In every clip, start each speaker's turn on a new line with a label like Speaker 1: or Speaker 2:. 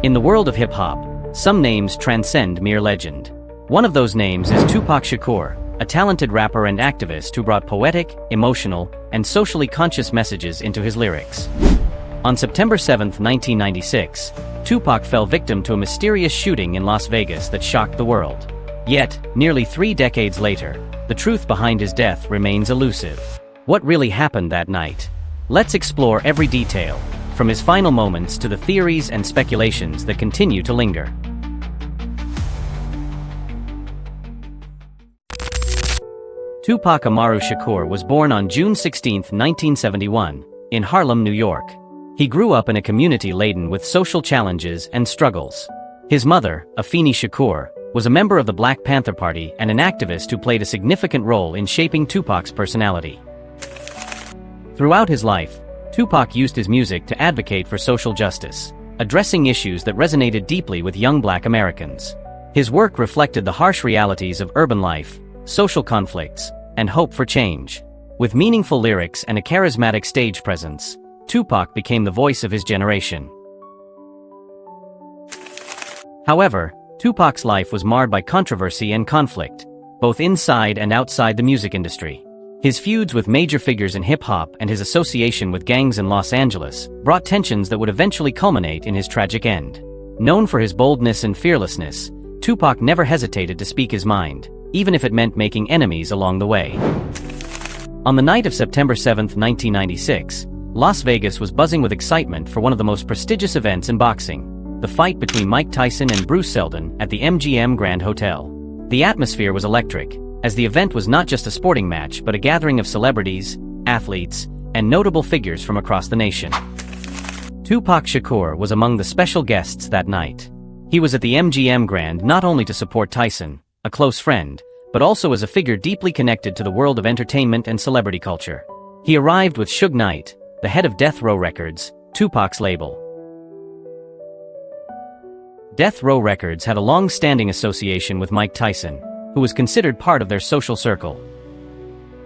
Speaker 1: In the world of hip-hop, some names transcend mere legend. One of those names is Tupac Shakur, a talented rapper and activist who brought poetic, emotional, and socially conscious messages into his lyrics. On September 7, 1996, Tupac fell victim to a mysterious shooting in Las Vegas that shocked the world. Yet, nearly 3 decades later, the truth behind his death remains elusive. What really happened that night? Let's explore every detail, from his final moments to the theories and speculations that continue to linger. Tupac Amaru Shakur was born on June 16, 1971, in Harlem, New York. He grew up in a community laden with social challenges and struggles. His mother, Afeni Shakur, was a member of the Black Panther Party and an activist who played a significant role in shaping Tupac's personality. Throughout his life, Tupac used his music to advocate for social justice, addressing issues that resonated deeply with young Black Americans. His work reflected the harsh realities of urban life, social conflicts, and hope for change. With meaningful lyrics and a charismatic stage presence, Tupac became the voice of his generation. However, Tupac's life was marred by controversy and conflict, both inside and outside the music industry. His feuds with major figures in hip-hop and his association with gangs in Los Angeles brought tensions that would eventually culminate in his tragic end. Known for his boldness and fearlessness, Tupac never hesitated to speak his mind, even if it meant making enemies along the way. On the night of September 7, 1996, Las Vegas was buzzing with excitement for one of the most prestigious events in boxing, the fight between Mike Tyson and Bruce Seldon at the MGM Grand Hotel. The atmosphere was electric, as the event was not just a sporting match but a gathering of celebrities, athletes, and notable figures from across the nation. Tupac Shakur was among the special guests that night. He was at the MGM Grand not only to support Tyson, a close friend, but also as a figure deeply connected to the world of entertainment and celebrity culture. He arrived with Suge Knight, the head of Death Row Records, Tupac's label. Death Row Records had a long-standing association with Mike Tyson, who was considered part of their social circle.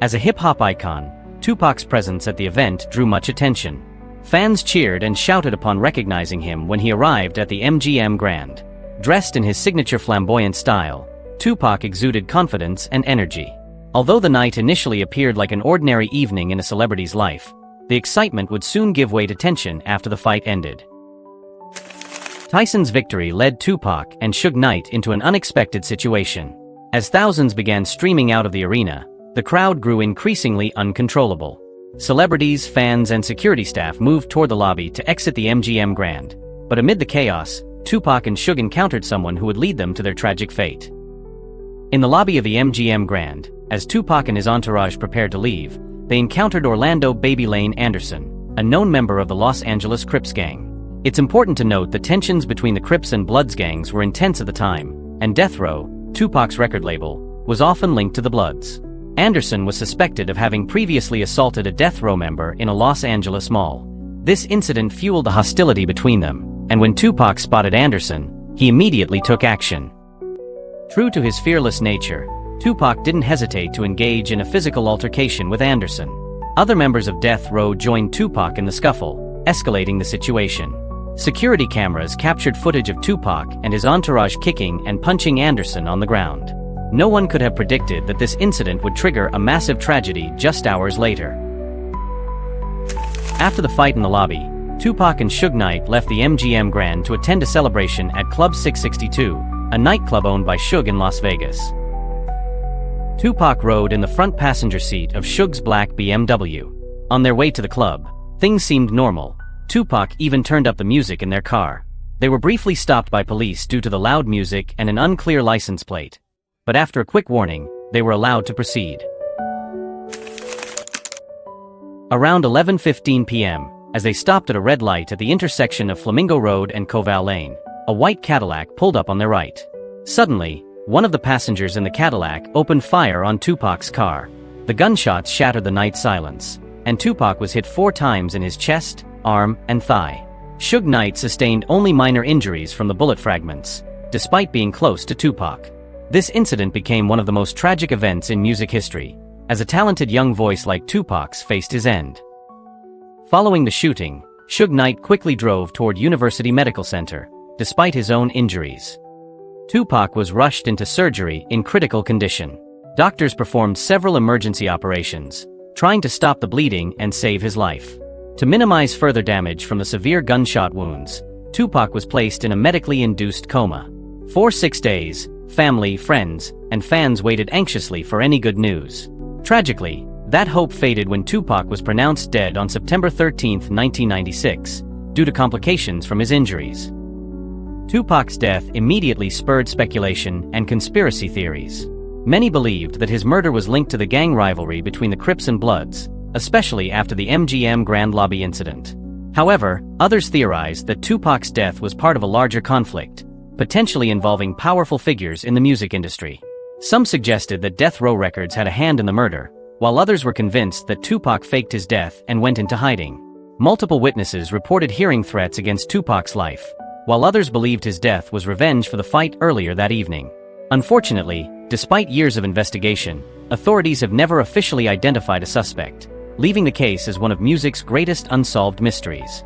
Speaker 1: As a hip-hop icon, Tupac's presence at the event drew much attention. Fans cheered and shouted upon recognizing him when he arrived at the MGM Grand. Dressed in his signature flamboyant style, Tupac exuded confidence and energy. Although the night initially appeared like an ordinary evening in a celebrity's life, the excitement would soon give way to tension after the fight ended. Tyson's victory led Tupac and Suge Knight into an unexpected situation. As thousands began streaming out of the arena, the crowd grew increasingly uncontrollable. Celebrities, fans, and security staff moved toward the lobby to exit the MGM Grand. But amid the chaos, Tupac and Suge encountered someone who would lead them to their tragic fate. In the lobby of the MGM Grand, as Tupac and his entourage prepared to leave, they encountered Orlando "Baby Lane" Anderson, a known member of the Los Angeles Crips gang. It's important to note that tensions between the Crips and Bloods gangs were intense at the time, and Death Row, Tupac's record label, was often linked to the Bloods. Anderson was suspected of having previously assaulted a Death Row member in a Los Angeles mall. This incident fueled the hostility between them, and when Tupac spotted Anderson, he immediately took action. True to his fearless nature, Tupac didn't hesitate to engage in a physical altercation with Anderson. Other members of Death Row joined Tupac in the scuffle, escalating the situation. Security cameras captured footage of Tupac and his entourage kicking and punching Anderson on the ground. No one could have predicted that this incident would trigger a massive tragedy just hours later. After the fight in the lobby, Tupac and Suge Knight left the MGM Grand to attend a celebration at Club 662, a nightclub owned by Suge in Las Vegas. Tupac rode in the front passenger seat of Suge's black BMW. On their way to the club, things seemed normal. Tupac even turned up the music in their car. They were briefly stopped by police due to the loud music and an unclear license plate. But after a quick warning, they were allowed to proceed. Around 11:15 p.m., as they stopped at a red light at the intersection of Flamingo Road and Koval Lane, a white Cadillac pulled up on their right. Suddenly, one of the passengers in the Cadillac opened fire on Tupac's car. The gunshots shattered the night silence, and Tupac was hit 4 times in his chest, arm, and thigh. Suge Knight sustained only minor injuries from the bullet fragments, despite being close to Tupac. This incident became one of the most tragic events in music history, as a talented young voice like Tupac's faced his end. Following the shooting, Suge Knight quickly drove toward University Medical Center, despite his own injuries. Tupac was rushed into surgery in critical condition. Doctors performed several emergency operations, trying to stop the bleeding and save his life. To minimize further damage from the severe gunshot wounds, Tupac was placed in a medically induced coma. For 6 days, family, friends, and fans waited anxiously for any good news. Tragically, that hope faded when Tupac was pronounced dead on September 13, 1996, due to complications from his injuries. Tupac's death immediately spurred speculation and conspiracy theories. Many believed that his murder was linked to the gang rivalry between the Crips and Bloods, especially after the MGM Grand Lobby incident. However, others theorized that Tupac's death was part of a larger conflict, potentially involving powerful figures in the music industry. Some suggested that Death Row Records had a hand in the murder, while others were convinced that Tupac faked his death and went into hiding. Multiple witnesses reported hearing threats against Tupac's life, while others believed his death was revenge for the fight earlier that evening. Unfortunately, despite years of investigation, authorities have never officially identified a suspect, leaving the case as one of music's greatest unsolved mysteries.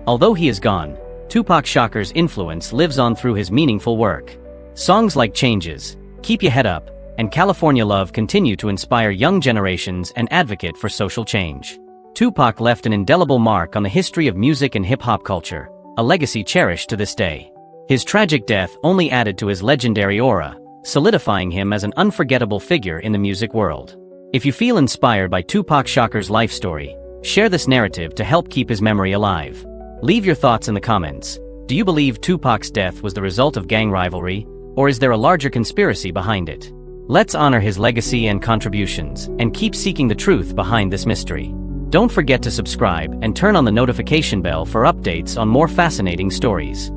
Speaker 1: Although he is gone, Tupac Shakur's influence lives on through his meaningful work. Songs like Changes, Keep Your Head Up, and California Love continue to inspire young generations and advocate for social change. Tupac left an indelible mark on the history of music and hip-hop culture, a legacy cherished to this day. His tragic death only added to his legendary aura, solidifying him as an unforgettable figure in the music world. If you feel inspired by Tupac Shakur's life story, share this narrative to help keep his memory alive. Leave your thoughts in the comments. Do you believe Tupac's death was the result of gang rivalry, or is there a larger conspiracy behind it? Let's honor his legacy and contributions, and keep seeking the truth behind this mystery. Don't forget to subscribe and turn on the notification bell for updates on more fascinating stories.